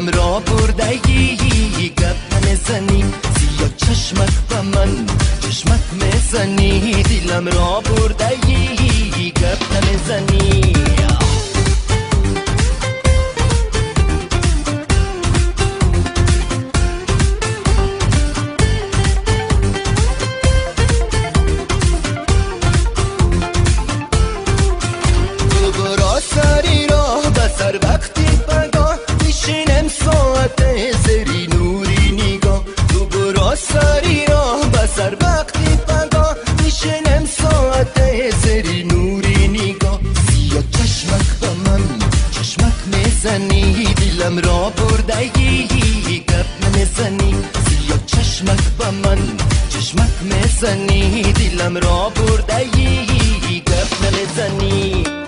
دلم را بردگی گپ نمیزنی سیاه چشمک به من چشمک میزنی دلم را بردگی گپ نمیزنی سری راه بسر وقتی بگاه میشینم ساعت زری نوری نگاه تو برا سری راه بسر وقتی بگاه میشینم ساعت زری نوری نگاه سیاه چشمک به من چشمک میزنی دلم را بردگی گپ نمیزنی سیاه چشمک به من چشمک میزنی دلم را بردگی گپ نمیزنی